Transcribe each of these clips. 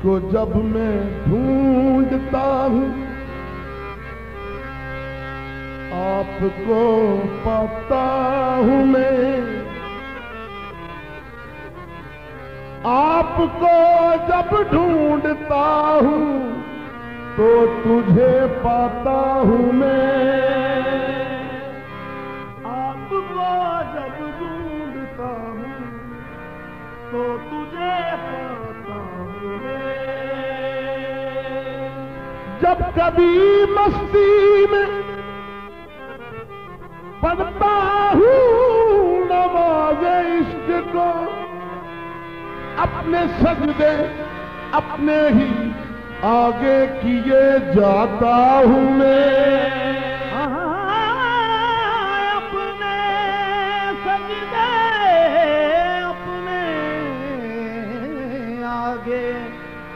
जिसको जब मैं ढूंढता हूँ आपको पाता हूँ मैं, आपको जब ढूंढता हूँ तो तुझे पाता हूँ मैं, आपको जब ढूंढता हूँ तो तुझे पाता हूँ मैं। जब कभी मस्ती में पढ़ता हूँ नमाज़े इश्क को, अपने सजदे अपने ही आगे किए जाता हूँ मैं, अपने सजदे अपने आगे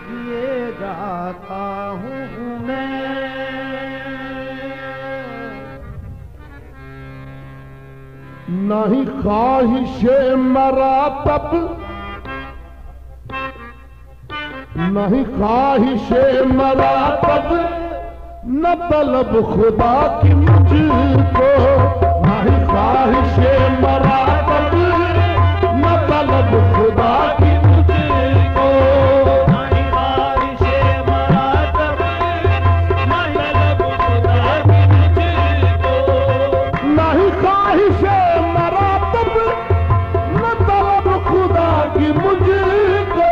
किए जाता हूँ मैं। नहीं ख्वाहिशे मरातब, नहीं ख्वाहिशे मरातब, न तलब खुदा की मुझको, नहीं ख्वाहिशे मरातब, न तलब खुदा की मुझको, नहीं ख्वाहिशे मरातब, न तलब खुदा की मुझको, नहीं ख्वाहिशे मरातब, न तलब खुदा की मुझको,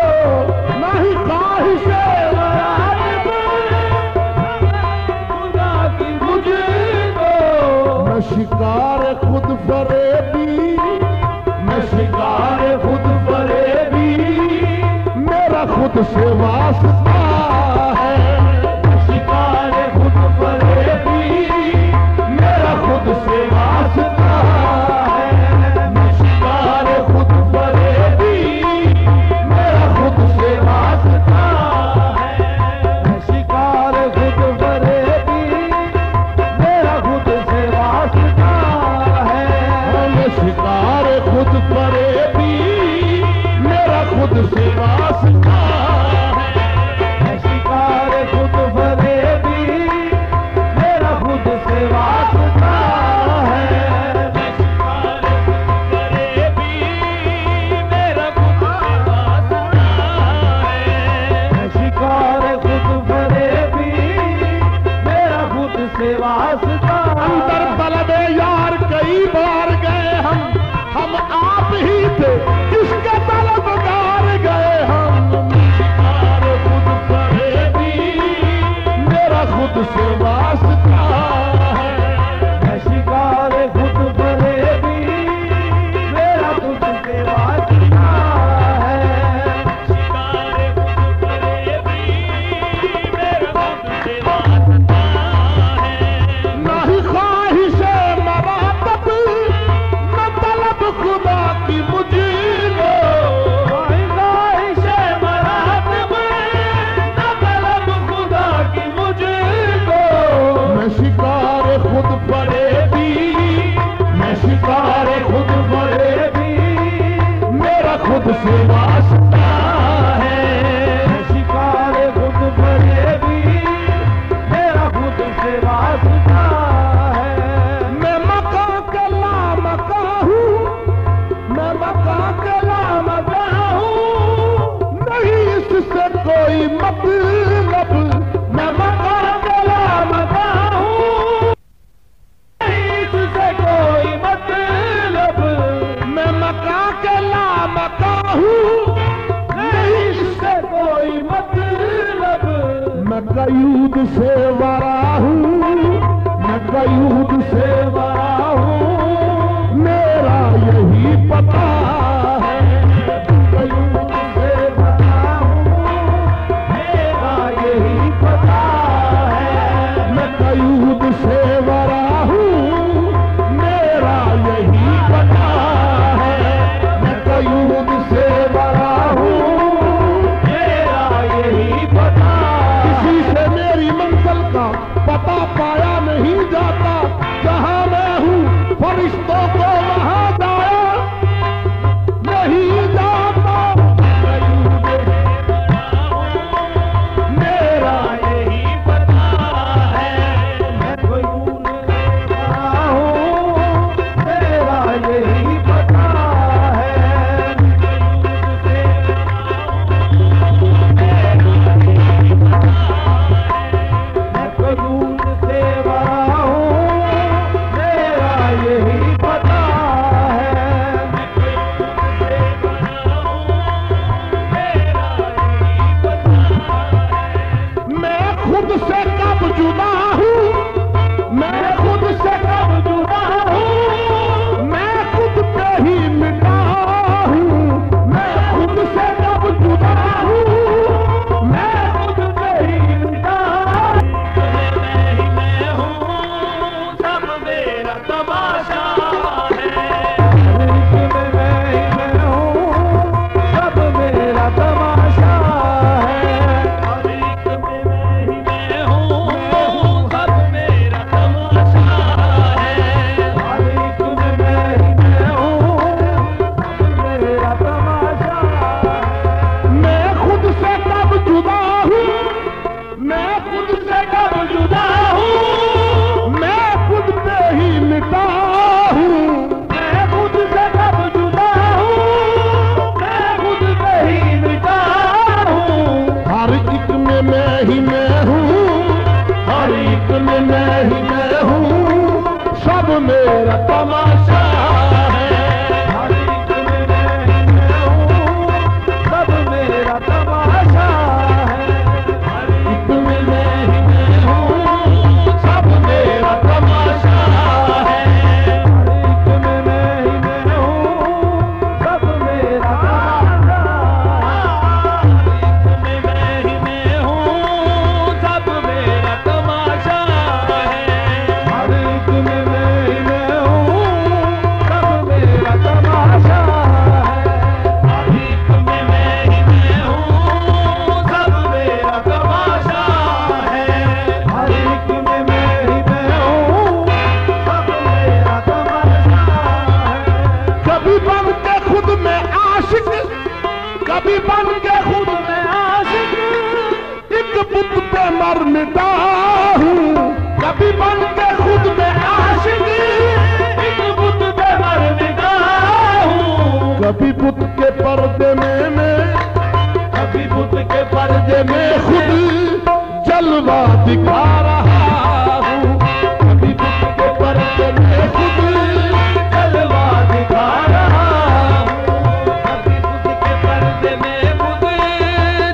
नहीं ख्वाहिशे मरातब खुदा की मुझको। मैं शिकार खुद फरेबी, मैं शिकार खुद फरेबी, मेरा खुद से वास्ता है, मैं शिकार खुद फरेबी, मेरा खुद से वास्ता है, मैं शिकार खुद फरेबी, मेरा खुद से वास्ता है, मैं शिकार खुद फरेबी, मेरा खुद से वास्ता है, मैं शिकार खुद फरेबी, मेरा खुद से वास्ता है, मैं शिकार खुद फरेबी, मेरा खुद से वास्ता है, मैं शिकार खुद फरेबी, मेरा खुद वास्ता है, मैं शिकार खुद फरेबी, मेरा खुद से वास्ता। अंदर तलबे यार कई बार गए हम आप ही थे किसके तलबगार गए हम, शिकार खुद फरेबी, मेरा खुद से वास्ता है, मैं शिकार खुद फरेबी, मेरा खुद से वास्ता है, शिकार खुद फरेबी, मेरा खुद से वास्ता है। नहीं ख्वाहिशे मरातब, न तलब खुदा की मुझको, नहीं ख्वाहिशे मरातब, न तलब खुदा की मुझको। मैं शिकार खुद फरेबी, मैं शिकार खुद फरेबी, मेरा खुद से वास्ता है, मैं शिकार खुद फरेबी, मेरा खुद से वास्ता है। मैं मकां के लामका हूँ, मैं मकां के लामका हूँ, नहीं इससे कोई मतलब, मैं मकां के लामका हूँ, नहीं इससे कोई मतलब, मैं मकां के लामका हूँ, नहीं इससे कोई मतलब, मैं कयूद से वरा हूँ, मैं कयूद से वरा हूँ, मेरा यही पता है, कयूद से वरा हूँ, मेरा यही पता है, मैं कयूद से वरा हूँ, मेरा यही पता है, मैं कयूद से वरा हूँ, मेरा यही पता। किसी से मेरी मंजिल का पता पाया नहीं जाता, जहां मैं हूँ फरिश्तों को वहां जाया नहीं जाता, में मैं ही मैं हूँ, हर एक में मैं ही मैं हूँ, सब मेरा तमाशा है। हर एक में मैं ही मैं हूँ, सब मेरा तमाशा है। हर एक में मैं ही मैं हूँ, सब मेरा तमाशा है। हर एक में मैं ही मैं हूँ, सब मेरा तमाशा है। में मैं ही मैं हूँ, सब मेरा तमाशा है। हर एक में मैं ही मैं हूँ, सब मेरा तमाशा है। हर एक में मैं ही मैं हूँ, सब मेरा तमाशा है। हर एक में मैं ही मैं हूँ, सब मेरा तमाशा है। कभी बन के खुद में आशिक, कभी बन के खुद में आशिक एक बुत पे मर मिटा हूँ। कभी बन के खुद में आशिक, एक बुत पे मर मिटा हूँ। कभी बुत के पर्दे में मैं, कभी बुत के पर्दे मैं खुद जलवा दिखा रहा हूँ। कभी बुत के पर्दे में खुद जलवा दिखा रहा हूँ। कभी बुत के पर्दे में खुद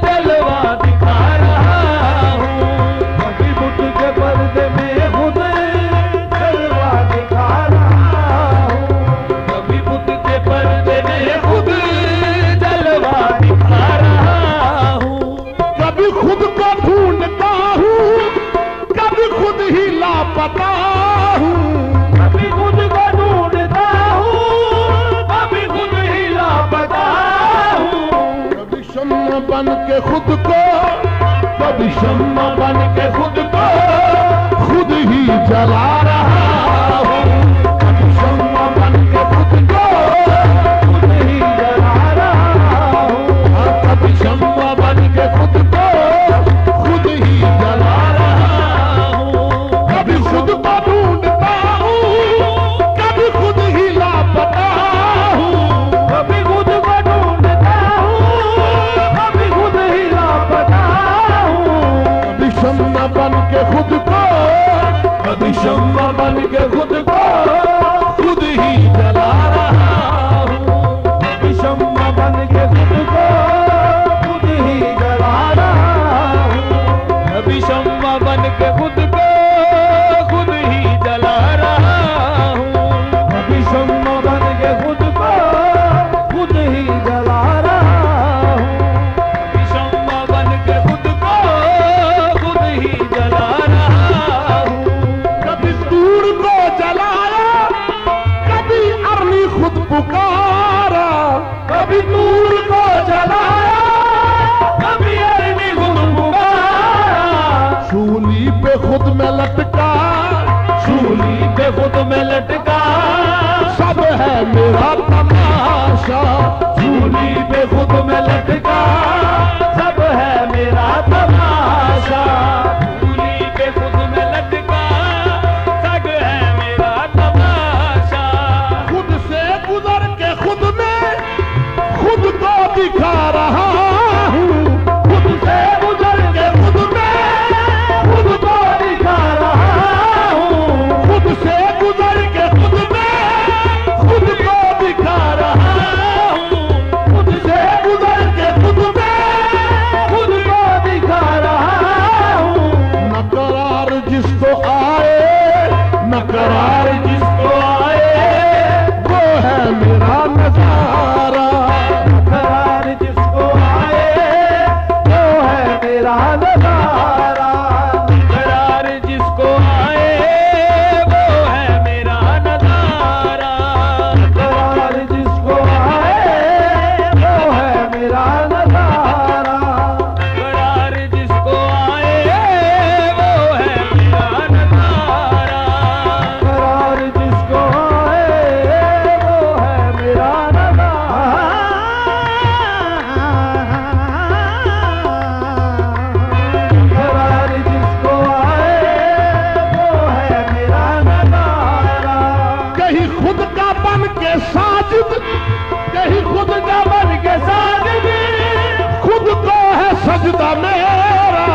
जलवा दिखा रहा हूँ। कभी बुत के पर्दे में खुद जलवा दिखा रहा हूँ। कभी बुत के पर्दे में खुद जलवा दिखा रहा हूँ। कभी खुद को ढूंढता हूँ, कभी खुद ही लापता हूँ। कभी खुद को ढूंढता हूँ, कभी खुद ही लापता हूँ। कभी शम्मा बन के खुद को, कभी शम्मा बन के खुद को खुद ही जला रहा हूँ। कभी शम्मा बन के खुद को खुद ही जला रहा हूँ। कभी शम्मा बन के खुद को खुद ही जला रहा हूँ। कभी खुद को ढूंढता हूँ, कभी खुद ही लापता हूँ। कभी खुद को ढूंढता हूँ, कभी खुद ही लापता हूँ। कभी शम्मा बन के खुद को, कभी शम्मा बन के खुद को खुद ही जला रहा हूँ। कभी शम्मा बन के खुद को खुद ही जला रहा हूँ। कभी शम्मा बन के खुद को खुद ही जला रहा हूँ। कभी शम्मा बन के खुद को खुद ही जला रहा हूँ। कभी शम्मा बन के खुद को खुद ही जला रहा हूँ। कभी दूर को जलाया, कभी अरनी खुद पुकारा। कभी दूर को जलाया, कभी अरनी खुद पुकारा। सूली पे खुद में लटका, सूली पे खुद में लटका, सब है मेरा तमाशा। सूली पे खुद में लटका, सब है मेरा तमाशा। सूली पे खुद में लटका, सब है मेरा तमाशा। खुद से गुजर के खुद में खुद को दिखा रहा हूँ। खुद से गुजर के खुद में खुद को दिखा रहा हूँ। खुद से गुजर के खुद में खुद को दिखा रहा हूँ। खुद से गुजर के खुद में खुद को दिखा रहा हूँ। न करार जिसको आए, न करार जिसको आए, वो है मेरा नजारा। करार जिसको आए वो है मेरा नजारा। करार जिसको आए वो है मेरा नजारा। करार जिसको आए वो है मेरा नजारा। करार जिसको आए वो है मेरा नजारा। करार जिसको आए वो है मेरा नजारा। करार जिसको आए वो है मेरा नजारा। कहीं खुद का बन के साजिद, कहीं खुद का बन के साजिद, खुद को है सजदा मेरा।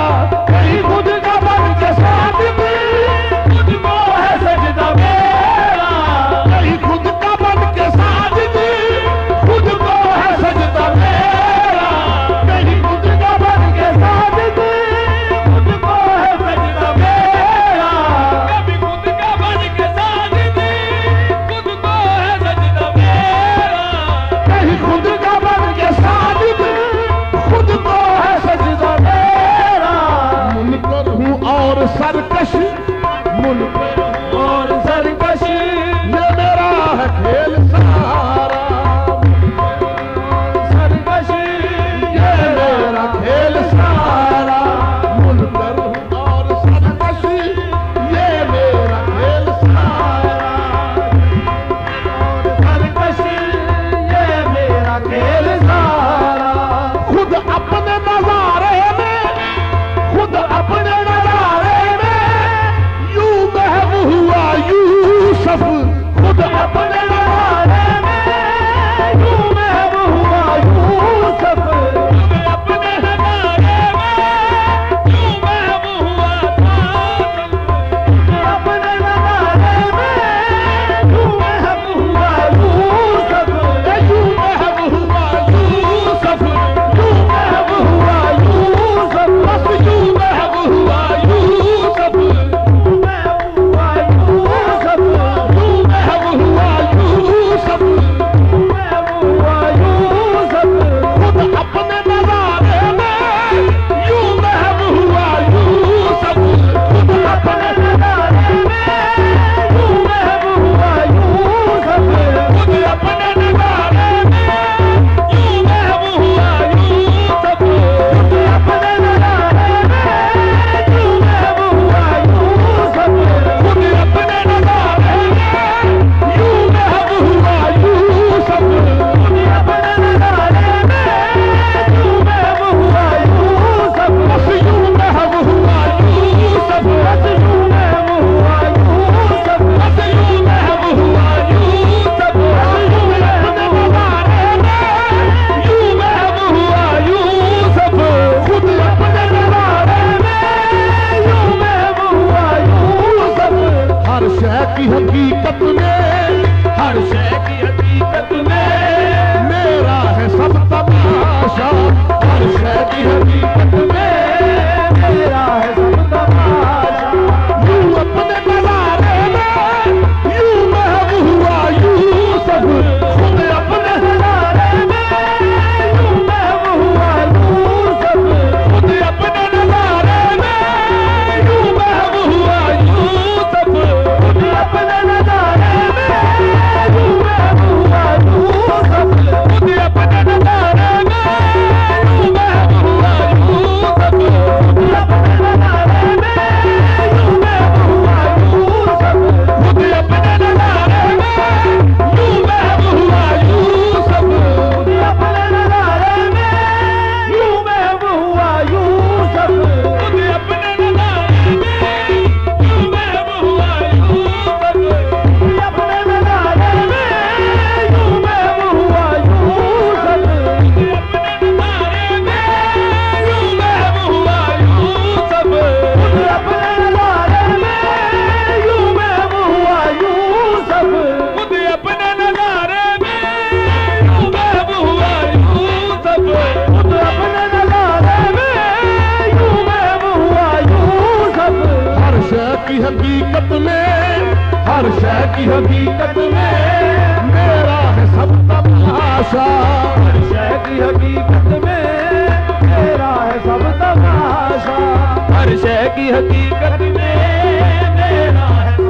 की हकीकत में, हर शय की हकीकत में मेरा है सब तमाशा। हर शय की हकीकत में मेरा है सब तमाशा। हर शय की हकीकत में मेरा है